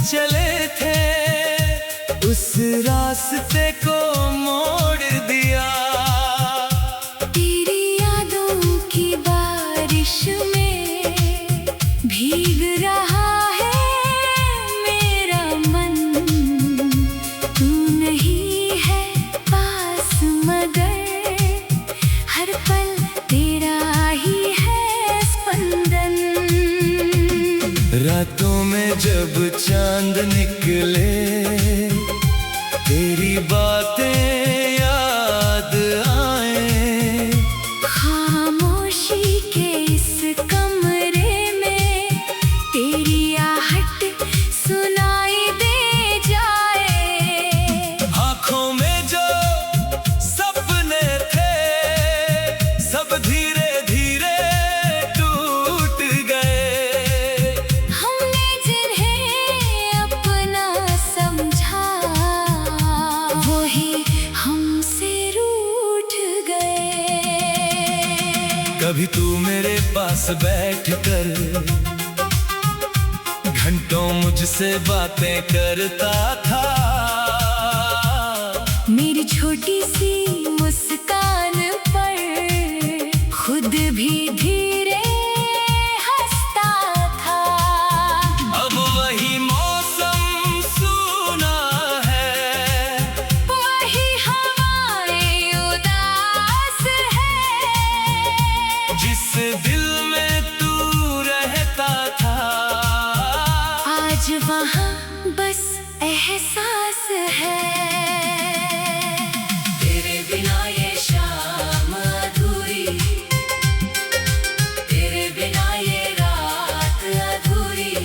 चले थे उस रास्ते को मोड़ दिया। तेरी यादों की बारिश में भीग रहा है मेरा मन। तू नहीं है पास मगर हर पल तेरा ही है स्पंदन। रातों में जब चांद निकले तेरी बातें याद आए। खामोशी के इस कमरे में तेरी आहट सुनाई दे जाए। आँखों में जो सपने थे सब धीरे धीरे टूट गए। हमने जिन्हें अपना समझा वही हमसे रूठ गए। कभी तू मेरे पास बैठ कर घंटों मुझसे बातें करता था। मेरी छोटी सी मुस्कान पर खुद भी धीरे हंसता था। अब वही मौसम सूना है, वही हवाएं उदास है। जिस दिल में तू रहता था आज वहाँ बस एहसास है। तेरे बिना ये शाम अधूरी, तेरे बिना ये रात अधूरी,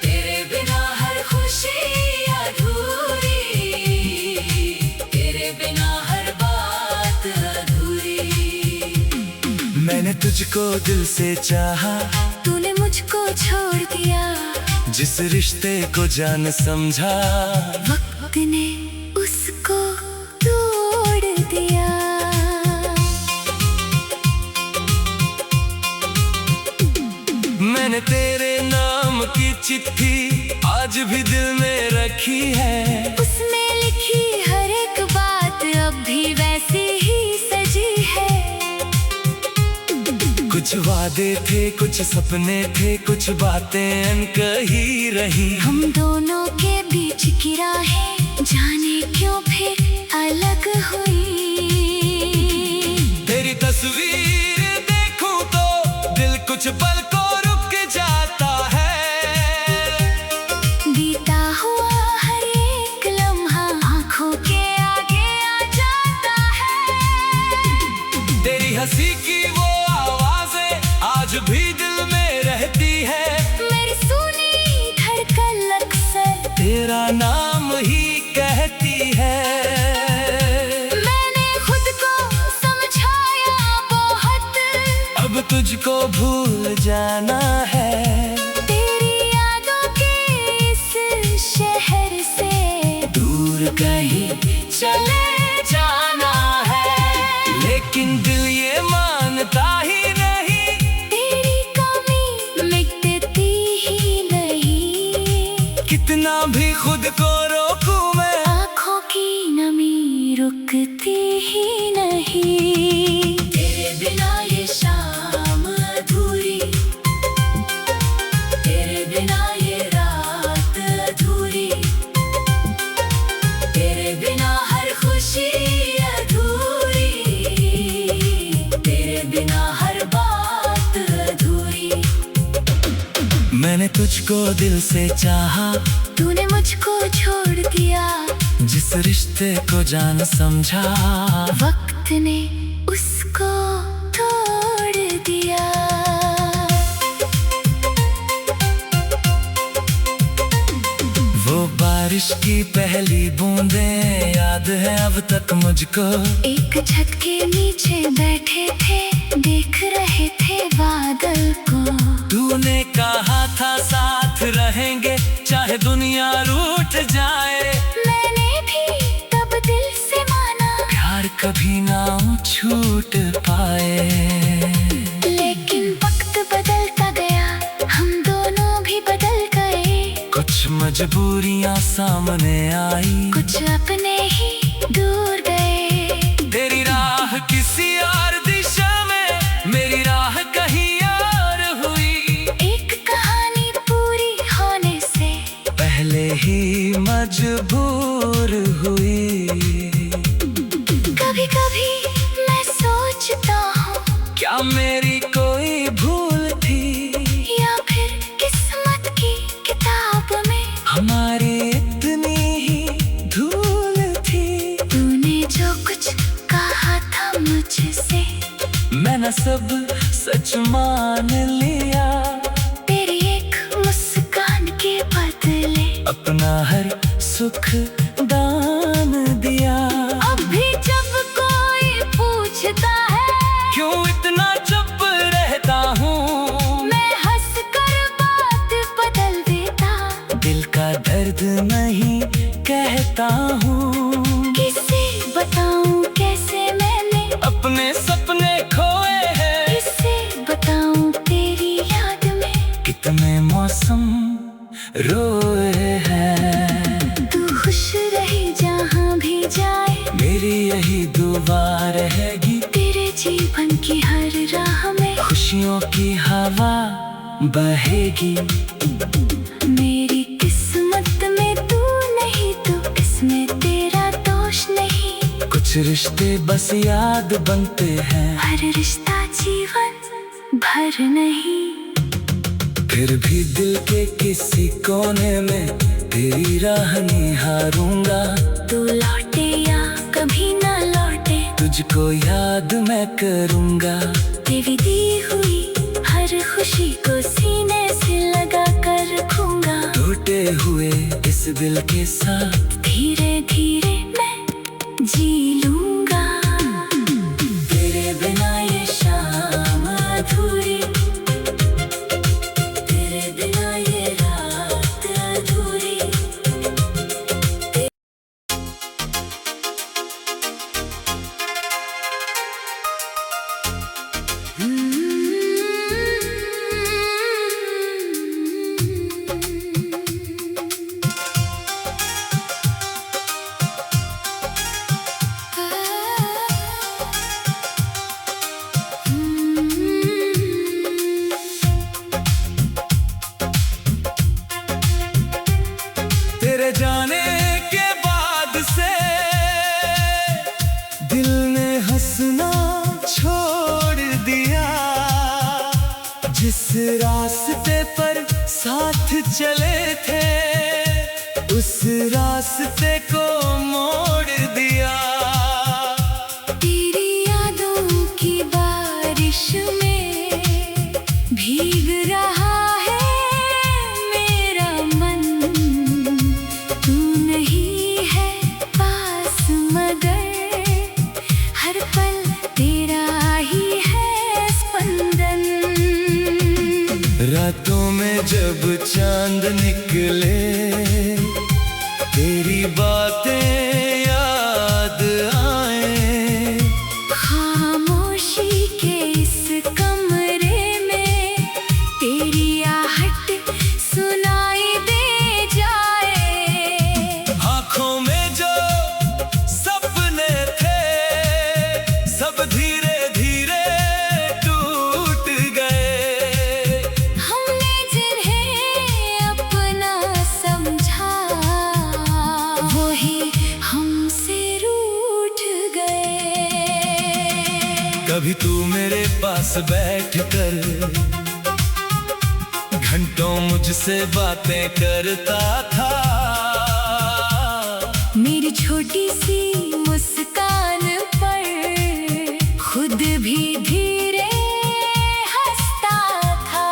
तेरे बिना हर खुशी अधूरी, तेरे बिना हर बात अधूरी। मैंने तुझको दिल से चाहा, तूने मुझको छोड़ दिया। जिस रिश्ते को जान समझा वक्त ने उसको तोड़ दिया। मैंने तेरे नाम की चिट्ठी आज भी दिल में रखी है। उसमें लिखी हर एक बात अब भी वैसी ही सजी है। कुछ वादे थे, कुछ सपने थे, कुछ बातें अनकही रही। हम दोनों के बीच की राहें जाने क्यों फिर अलग हुई। तेरी तस्वीर देखूं तो दिल कुछ पल को रुक जाता है। बीता हुआ हर एक लम्हा आंखों के आगे आ जाता है। तेरी हंसी की वो आवाजें आज भी दिल में रहती है। मेरी सुनी धड़कन अक्सर तेरा नाम ही कहती है। मैंने खुद को समझाया बहुत, अब तुझको भूल जाना है। तेरी यादों के इस शहर से दूर कहीं चले जाना है। लेकिन दिल ये मानता ही नहीं, तेरी कमी मिटती ही नहीं। कितना भी खुद को रोकूं मैं आँखों की नमी रुकती ही नहीं। तेरे बिना ये शाम अधूरी, तेरे बिना ये रात अधूरी, तेरे बिना हर खुशी अधूरी, तेरे बिना हर बात अधूरी। मैंने तुझको दिल से चाहा, तूने मुझको छोड़ दिया। जिस रिश्ते को जान समझा वक्त ने उसको तोड़ दिया। वो बारिश की पहली बूंदें याद है अब तक मुझको। एक छत के नीचे बैठे थे, देख रहे थे बादल को। तूने कहा था साथ रहेंगे चाहे दुनिया रूठ जाए। मैंने भी तब दिल से माना, प्यार कभी ना छूट पाए। लेकिन वक्त बदलता गया, हम दोनों भी बदल गए। मजबूरियां सामने आई, कुछ अपने ही दूर गए। तेरी राह किसी और दिशा में, मेरी राह कहीं और हुई। एक कहानी पूरी होने से पहले ही मजबूर हुई। कभी कभी मैं सोचता हूँ, क्या मेरी कोई भूल थी, या फिर किस्मत की किताब में हमारी इतनी ही धूल थी। तूने जो कुछ कहा था मुझसे, मैं न सब सच मान लिया। तेरी एक मुस्कान के बदले अपना हर सुख दान दिया। अब भी जब कोई पूछता है क्यों इतना चुप रहता हूँ, मैं हंस कर बात बदल देता। दिल का दर्द नहीं कहता हूँ। किसे बताऊं कैसे मैंने अपने सपने खोए हैं, किसे बताऊं तेरी याद में कितने मौसम रोए हैं। तू खुश रहे जहाँ भी जाए, मेरी यही दुआ रहेगी। तेरे जीवन की हर राह में खुशियों की हवा बहेगी। मेरी किस्मत में तू नहीं तो इसमें तेरा दोष नहीं। कुछ रिश्ते बस याद बनते हैं, हर रिश्ता जीवन भर नहीं। फिर भी दिल के किसी कोने में तेरी राह निहारूंगा। तू लौटे या कभी ना लौटे, तुझको याद मैं करूंगा। तेरी दी हुई हर खुशी को सीने से लगा कर रखूंगा। टूटे हुए इस दिल के साथ धीरे धीरे मैं जी लूंगा। तेरे बिना ये शाम अधूरी, तेरे बिना ये रात अधूरी। तेरे जाने के बाद से दिल ने हंसना छोड़ दिया। जिस रास्ते पर साथ चले थे, उस रास्ते को मोड़ दिया। तेरी यादों की बारिश में भीग रहा है मेरा मन। तू नहीं है पास मगर हर पल तेरा ही है स्पंदन। रातों में जब चांद निकले, तेरी बातें याद आए। खामोशी के इस कमरे में तेरी आहट सुनाई दे जाए। आँखों में जो सपने थे, सब धीरे धीरे टूट गए। हमने जिन्हें अपना समझा, वही हमसे रूठ गए। कभी तू मेरे पास बैठ कर घंटों मुझसे बातें करता था। मेरी छोटी सी मुस्कान पर खुद भी धीरे हंसता था।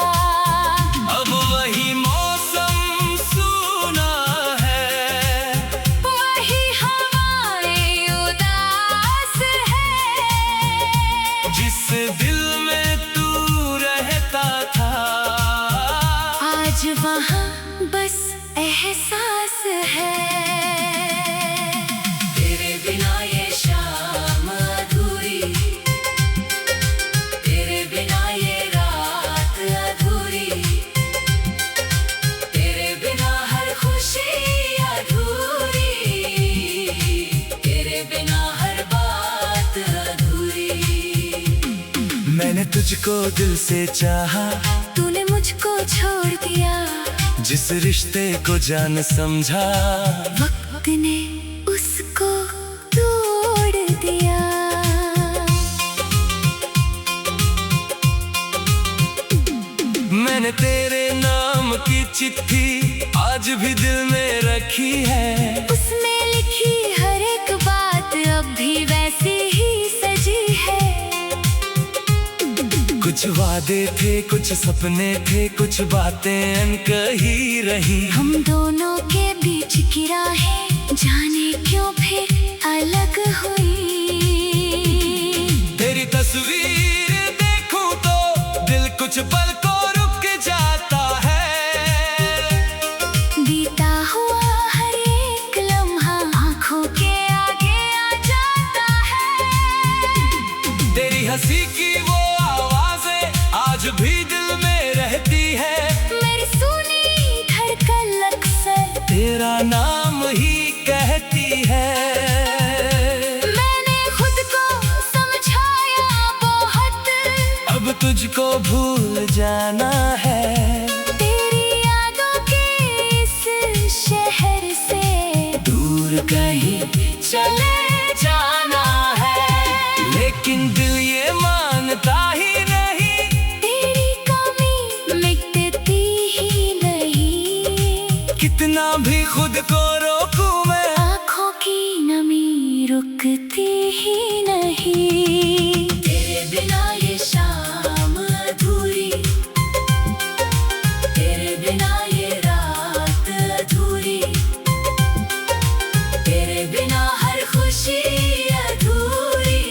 अब वही मौसम सूना है, वही हवाएं उदास है। जिस दिल में तू रहता था, आज वहाँ बस एहसास है। तेरे बिना ये शाम अधूरी, तेरे बिना ये रात अधूरी। तेरे बिना हर खुशी तुझको दिल से चाहा, तूने मुझको छोड़ दिया। जिस रिश्ते को जान समझा, वक्त ने उसको तोड़ दिया। मैंने तेरे नाम की चिट्ठी आज भी दिल में रखी है। उसमें लिखी हर एक बात अब भी वैसी ही सजी है। कुछ वादे थे, कुछ सपने थे, कुछ बातें अनकही रही। हम दोनों के बीच की राहें जाने क्यों फिर अलग हुई। तेरी तस्वीर देखूं तो दिल कुछ पल को रुक जाता है। बीता हुआ हर एक लम्हा आंखों के आगे आ जाता है। तेरी हंसी की वो आवाजें आज भी दिल में रहती है। मेरी सुनी धड़कन अक्सर तेरा नाम ही कहती है। मैंने खुद को समझाया बहुत, अब तुझको भूल जाना है। तेरी यादों के इस शहर से दूर कहीं चले जाना है। लेकिन दिल ये मानता ही नहीं, तेरी कमी मिटती ही नहीं। कितना भी खुद को रोकूं मैं, आँखों की नमी रुकती ही नहीं। तेरे बिना ये शाम अधूरी, तेरे बिना ये रात अधूरी, तेरे बिना हर खुशी अधूरी,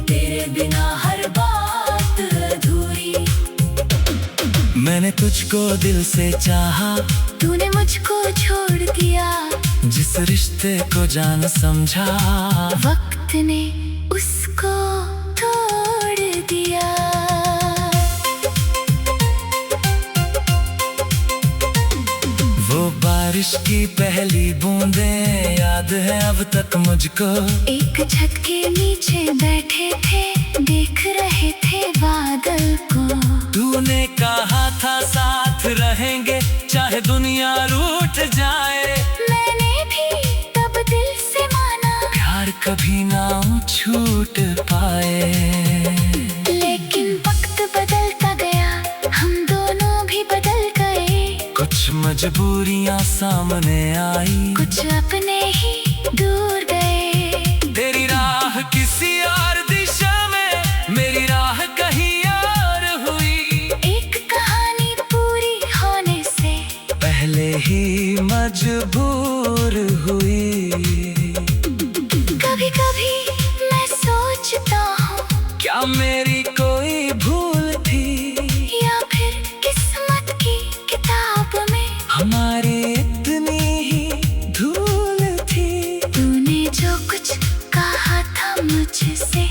तेरे बिना हर बात अधूरी। मैंने तुझको दिल से चाहा, तूने मुझको छोड़ दिया। जिस रिश्ते को जान समझा, वक्त ने उसको तोड़ दिया। वो बारिश की पहली बूंदें याद है अब तक मुझको। एक छत के नीचे बैठे थे, देख रहे थे बादल को। तूने कहा था साथ रहेंगे चाहे दुनिया रूठ जाए। मैंने भी तब दिल से माना, प्यार कभी ना छूट पाए। लेकिन वक्त बदलता गया, हम दोनों भी बदल गए। कुछ मजबूरियां सामने आई, कुछ अपने ही दूर गए। तेरी राह किसी और दिशा में, मेरी राह कहीं और हुई। एक कहानी पूरी होने से पहले ही मजबूर हुई। कभी कभी मैं सोचता हूँ, क्या मेरी कोई भूल थी, या फिर किस्मत की किताब में हमारी इतनी ही धूल थी। तूने जो कुछ कहा था मुझसे,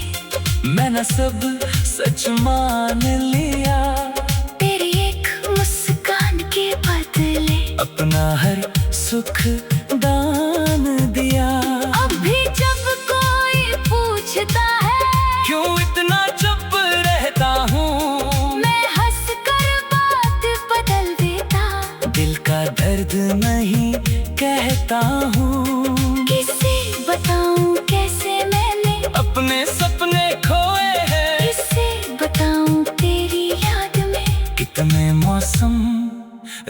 मैं न सब सच मान लिया। तेरी एक मुस्कान के बदले अपना हर सुख दान दिया। अब भी जब कोई पूछता है, क्यों इतना चुप रहता हूँ, मैं हंस कर बात बदल देता। दिल का दर्द नहीं कहता हूँ। किसे बताऊं कैसे मैंने अपने सपने खोए हैं, किसे बताऊं तेरी याद में कितने मौसम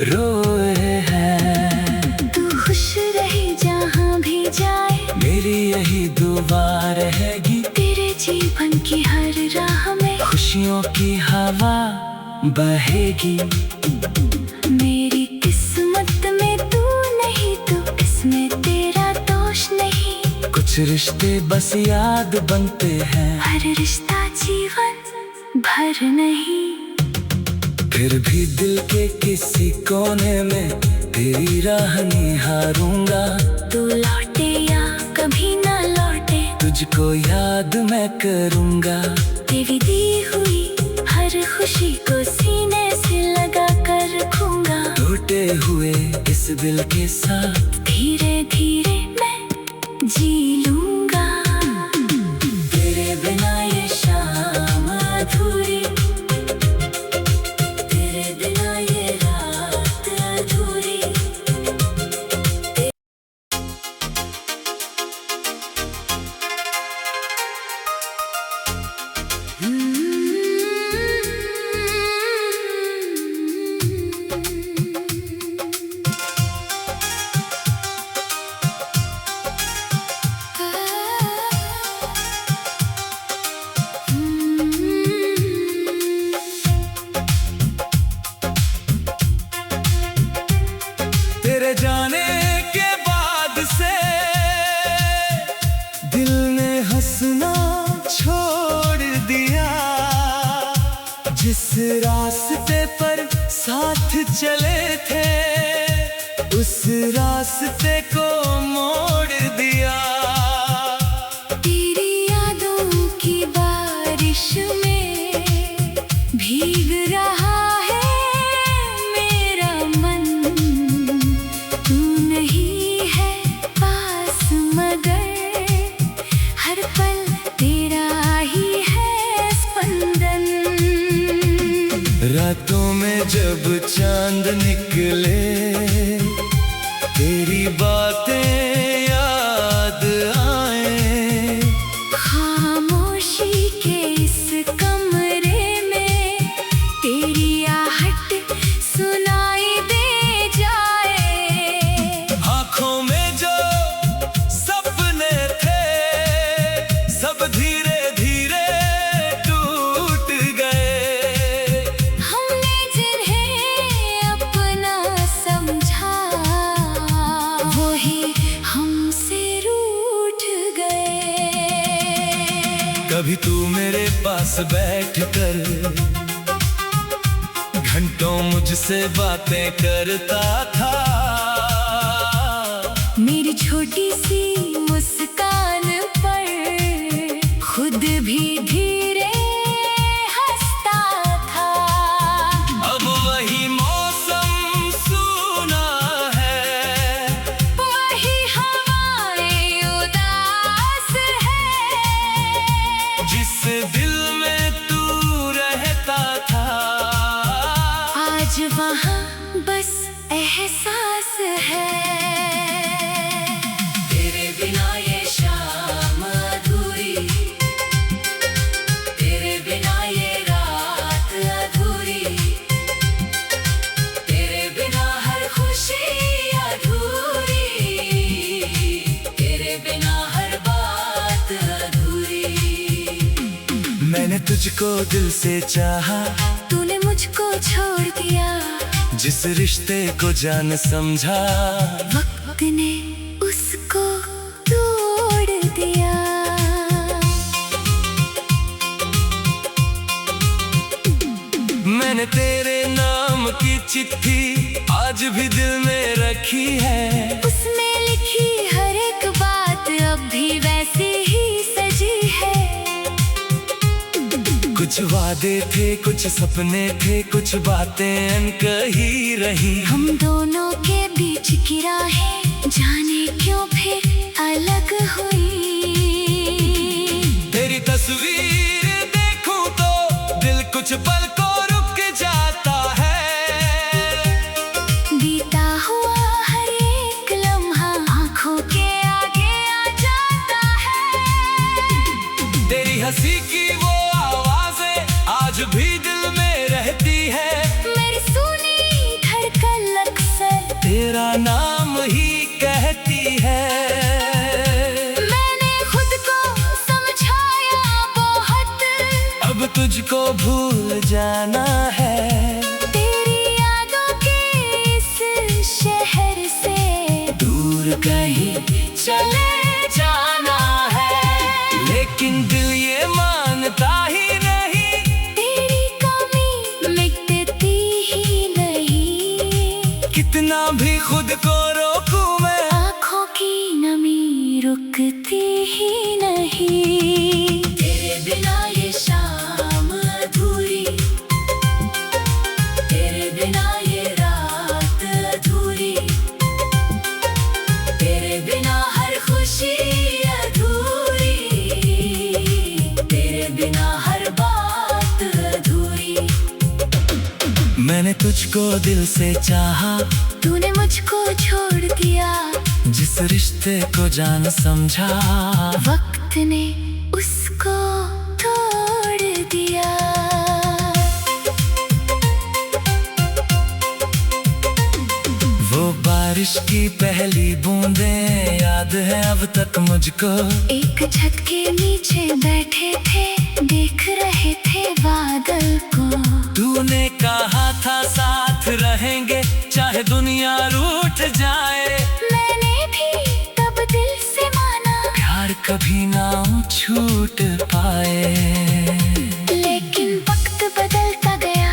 रोए हैं। तू खुश रहे जहाँ भी जाए, मेरी यही दुआ रहेगी। तेरे जीवन की हर राह में खुशियों की हवा बहेगी। मेरी किस्मत में तू नहीं, तो इसमें तेरा दोष नहीं। कुछ रिश्ते बस याद बनते हैं, हर रिश्ता जीवन भर नहीं। फिर भी दिल के किसी कोने में तेरी राह निहारूंगा। तू लौटे या कभी ना लौटे, तुझको याद मैं करूंगा। तेरी दी हुई हर खुशी को सीने से लगा कर रखूंगा। टूटे हुए इस दिल के साथ धीरे धीरे मैं जी लूंगा। तेरे बिना ये शाम रास्ते पर साथ चले थे, उस रास्ते को मोड़ दिया। तेरी यादों की बारिश में भीग रहा है मेरा मन। तू नहीं है पास मगर हर पल तेरा ही है स्पंदन। रातों में जब चांद निकले, तेरी बातें याद आए। खामोशी के इस कमरे में तेरी आहट सुनाई दे जाए। आँखों में जो सपने थे सब धीरे धीरे टूट गए। हमने जिन्हें अपना समझा वही हमसे रूठ गए। कभी तू मेरे पास बैठ कर घंटों मुझसे बातें करता था। मेरी छोटी सी मुस्कान पर खुद भी धीरे हंसता था। अब वही मौसम सूना है, वही हवाएं उदास है। जिस दिल में तू रहता था आज वहाँ बस एहसास है। तेरे बिना ये शाम अधूरी, तेरे बिना ये रात अधूरी, तेरे बिना हर खुशी अधूरी, तेरे बिना हर बात अधूरी। मैंने तुझको दिल से चाहा, तूने मुझको छोड़ दिया। जिस रिश्ते को जान समझा वक्त ने उसको तोड़ दिया। मैंने तेरे नाम की चिट्ठी आज भी दिल में रखी है। उसमें लिखी हर एक बात अब भी वैसी ही सजी है। कुछ वादे थे, कुछ सपने थे, कुछ बातें अनकही रही। हम दोनों के बीच की राहें जाने क्यों फिर अलग हुई। तेरी तस्वीर देखूं तो दिल कुछ पल को रुक जाता है। बीता हुआ हर एक लम्हा आंखों के आगे आ जाता है। तेरी हंसी की वो आवाजें आज भी दिल में रहती है। मेरी सुनी धड़कन अक्सर तेरा नाम ही कहती है। मैंने खुद को समझाया बहुत, अब तुझको भूल जाना है। तेरी यादों के इस शहर से दूर कहीं चले जाना है, लेकिन दिल ये मानता ही नहीं। तेरी कमी मिटती ही नहीं। कितना भी खुद को रोकूं मैं, आँखों की नमी रुकती ही नहीं। तेरे बिना ये शाम अधूरी, तेरे बिना ये रात अधूरी, तेरे बिना हर खुशी अधूरी, तेरे बिना हर बात अधूरी। मैंने तुझको दिल से चाहा, तूने मुझको छोड़ दिया। जिस रिश्ते को जान समझा वक्त ने उसको तोड़ दिया। वो बारिश की पहली बूंदें याद है अब तक मुझको। एक छत के नीचे बैठे थे, देख रहे थे बादल को। तूने कहा था साथ रहेंगे चाहे दुनिया रूठ जाए। मैंने भी तब दिल से माना, प्यार कभी ना छूट पाए। लेकिन वक्त बदलता गया,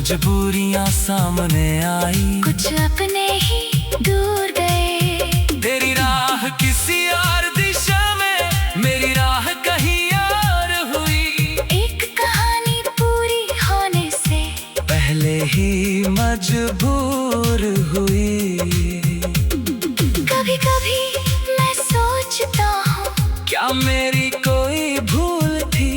मजबूरियां सामने आई, कुछ अपने ही दूर गए। तेरी राह किसी और दिशा में, मेरी राह कहीं और हुई। एक कहानी पूरी होने से पहले ही मजबूर हुई। कभी कभी मैं सोचता हूँ, क्या मेरी कोई भूल थी,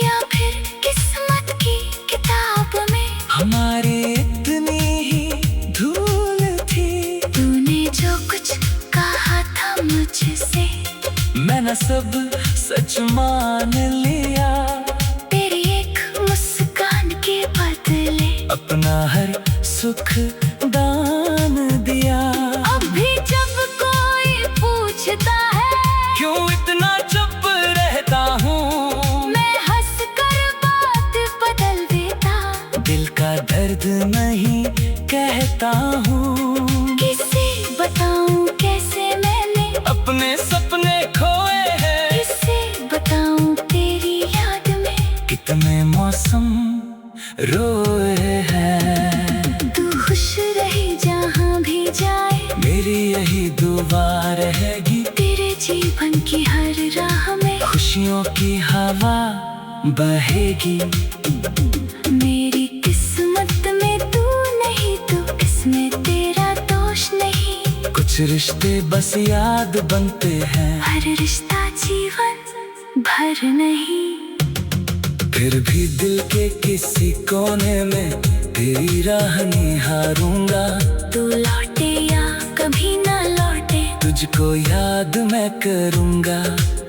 या फिर किस्मत की किताब में हमारी इतनी ही धूल थी। तूने जो कुछ कहा था मुझसे, मैंने सब सच मान लिया। तेरी एक मुस्कान के बदले अपना हर सुख दान दिया। अब भी जब कोई पूछता है क्यों इतना चुप रहता हूँ, मैं हंस कर बात बदल देता। दिल का दर्द नहीं कहता हूँ। किसे बताऊं कैसे मैंने अपने सपने खोए हैं, किसे बताऊं तेरी याद में कितने मौसम रोए हैं। तू खुश रहे जहाँ भी जाए, मेरी यही दुआ रहेगी। तेरे जीवन की हर राह में खुशियों की हवा बहेगी। मेरी किस्मत में तू नहीं तो इसमें तेरा दोष नहीं। कुछ रिश्ते बस याद बनते हैं, हर रिश्ता जीवन भर नहीं। फिर भी दिल के किसी कोने में तेरी राह निहारूंगा। तू लौटे या कभी ना लौटे, तुझको याद मैं करूंगा।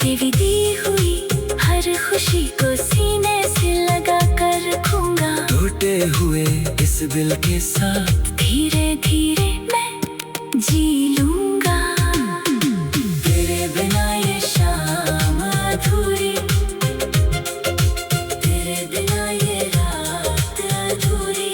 तेरी दी हुई हर खुशी को सीने से लगा कर रखूंगा। टूटे हुए इस दिल के साथ धीरे धीरे मैं जी लूंगा। तेरे बिना ये शाम अधूरी, तेरे बिना ये रात अधूरी।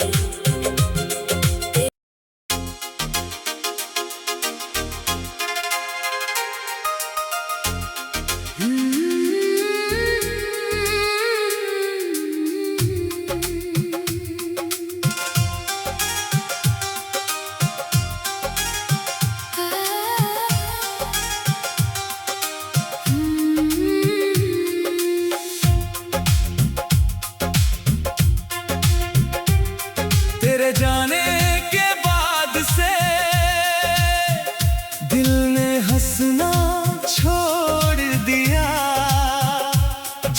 तेरे जाने के बाद से दिल ने हंसना छोड़ दिया।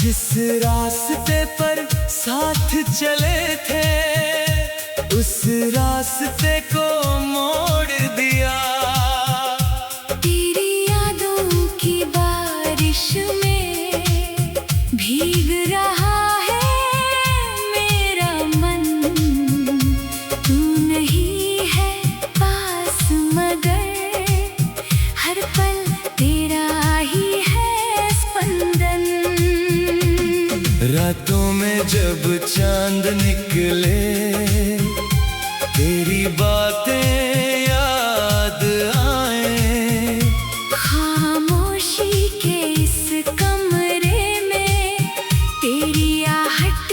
जिस रास्ते पर साथ चले थे, उस रास्ते को मोड़ दिया। तेरी यादों की बारिश में भीग रहा है मेरा मन। तू नहीं है पास मगर हर पल तेरा ही है स्पंदन। रातों में जब चांद निकले, तेरी बातें याद आए। खामोशी के इस कमरे में तेरी आहट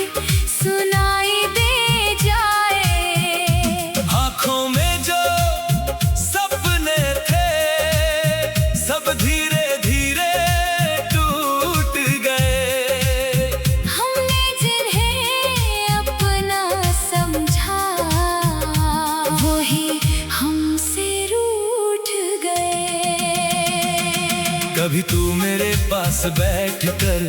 सुनाई दे जाए। आँखों में जो सपने थे, सब धीरे धीरे टूट गए। हमने जिन्हें अपना समझा, वही हमसे रूठ गए। कभी तू मेरे पास बैठ कर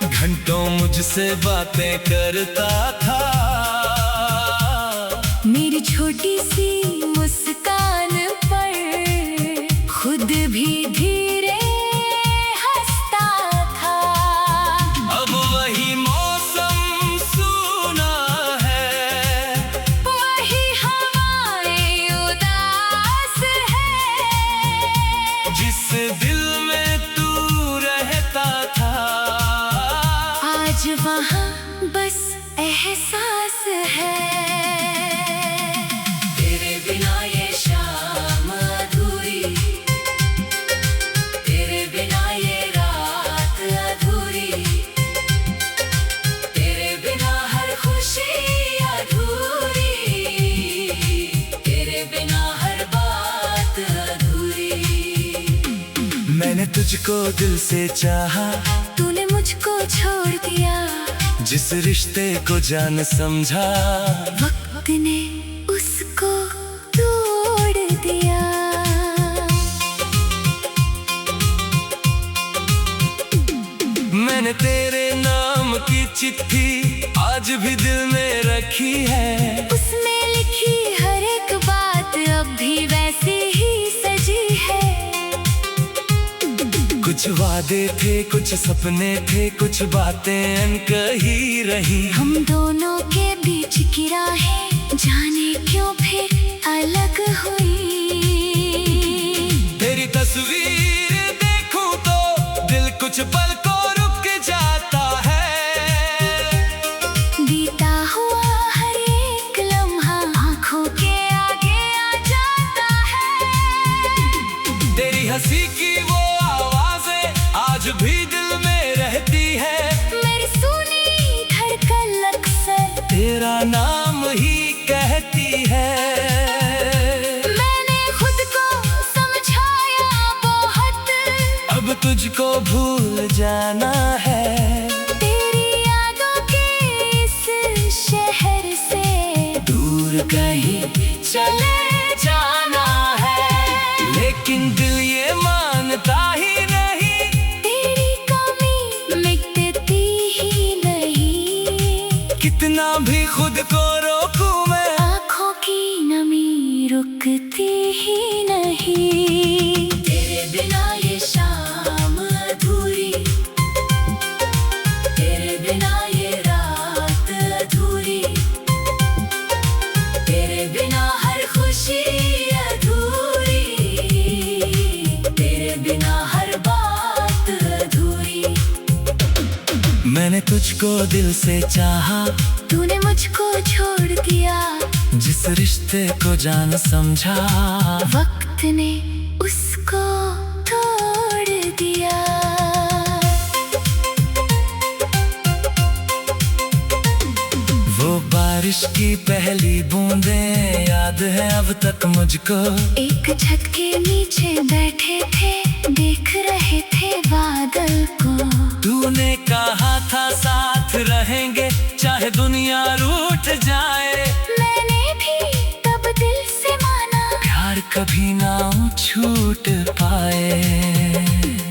घंटों मुझसे बातें करता था। मेरी छोटी सी मुस्कान पर खुद भी धीरे हंसता था। अब वही मौसम सूना है, वही हवाएं उदास है। जिस दिल में तू रहता था, आज वहाँ बस एहसास है। तेरे बिना ये शाम अधूरी, तेरे बिना ये रात अधूरी, तेरे बिना हर खुशी बिना हर बात अधूरी। मैंने तुझको दिल से चाहा, तूने मुझको छोड़ दिया। जिस रिश्ते को जान समझा, वक्त ने उसको तोड़ दिया। मैंने तेरे नाम की चिट्ठी आज भी दिल में रखी है। उसमें लिखी हर एक बात अब भी वैसी ही सजी है। कुछ वादे थे, कुछ सपने थे, कुछ बातें अनकही रही। हम दोनों के बीच की राहें जाने क्यों फिर अलग हुई। तेरी तस्वीर देखूं तो दिल कुछ पल को रुक जाता है। बीता हुआ हर एक लम्हा आंखों के आगे आ जाता है। तेरी हंसी की वो आवाजें आज भी दिल में रहती है। मेरी सुनी धड़कन अक्सर तेरा नाम ही कहती है। मैंने खुद को समझाया बहुत, अब तुझको भूल जाना है। तेरी यादों के इस शहर से दूर कहीं चले जाना है, लेकिन दिल ये मानता ही नहीं। तेरी कमी मिटती ही नहीं। कितना भी खुद को रोकूं मैं, आँखों की नमी रुकती ही नहीं। तेरे बिना ये शाम अधूरी, तेरे बिना ये रात अधूरी, तेरे बिना हर खुशी अधूरी, तेरे बिना हर बात अधूरी। मैंने तुझको दिल से चाहा, तूने मुझको छोड़ दिया। जिस रिश्ते को जान समझा, वक्त ने उसको तोड़ दिया। वो बारिश की पहली बूंदें याद है अब तक मुझको। एक छत के नीचे बैठे थे, देख रहे थे बादल को। तूने कहा था साथ रहेंगे चाहे दुनिया रूठ जाए। मैंने भी तब दिल से माना, प्यार कभी ना छूट पाए।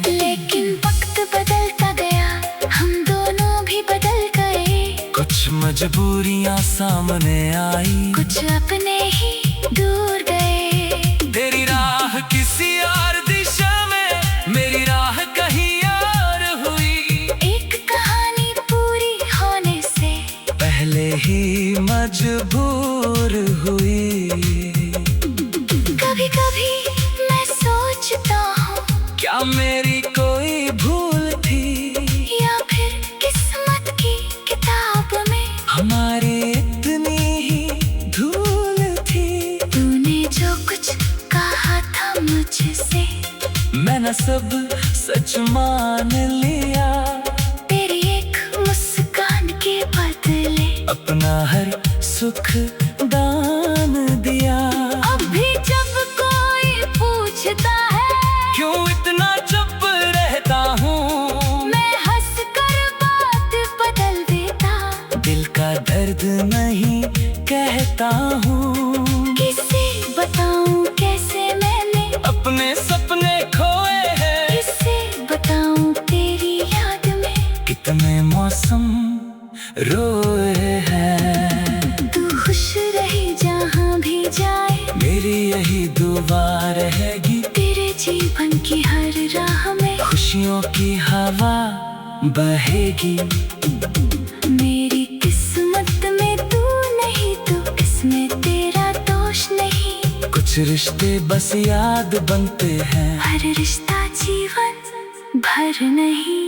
लेकिन वक्त बदलता गया, हम दोनों भी बदल गए। कुछ मजबूरियां सामने आई, कुछ अपने ही दूर गए। तेरी राह किसी और दिशा में, मेरी राह कहीं और हुई। एक कहानी पूरी होने से पहले ही मजबूर हुई। कभी कभी मैं सोचता हूँ, क्या मेरी कोई भूल थी, या फिर किस्मत की किताब में हमारी इतनी ही धूल थी। तूने जो कुछ कहा था मुझसे, मैं न सब सच मान लिया। तेरी एक मुस्कान के बदले अपना हर सुख दान दिया। अब भी जब कोई पूछता है क्यों इतना चुप रहता हूँ, मैं हंस कर बात बदल देता। दिल का दर्द नहीं कहता हूँ। किसे बताऊं कैसे मैंने अपने सपने खोए हैं, किसे बताऊं तेरी याद में कितने मौसम रोए हैं। तू खुश रहे जहाँ भी जाए, मेरी यही दुआ रहेगी। तेरे जीवन की हर राह में खुशियों की हवा बहेगी। मेरी किस्मत में तू नहीं, तो इसमें तेरा दोष नहीं। कुछ रिश्ते बस याद बनते हैं, हर रिश्ता जीवन भर नहीं।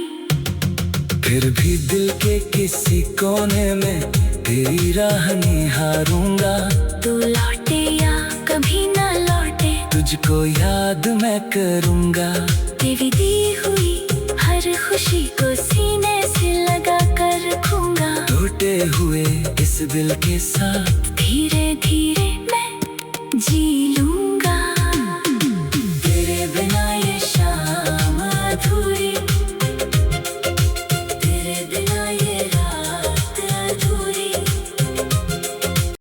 फिर भी दिल के किसी कोने में तेरी राह निहारूंगा। तू लौटे या कभी ना लौटे, तुझको याद मैं करूंगा। तेरी दी हुई हर खुशी को सीने से लगा कर रखूंगा। टूटे हुए इस दिल के साथ धीरे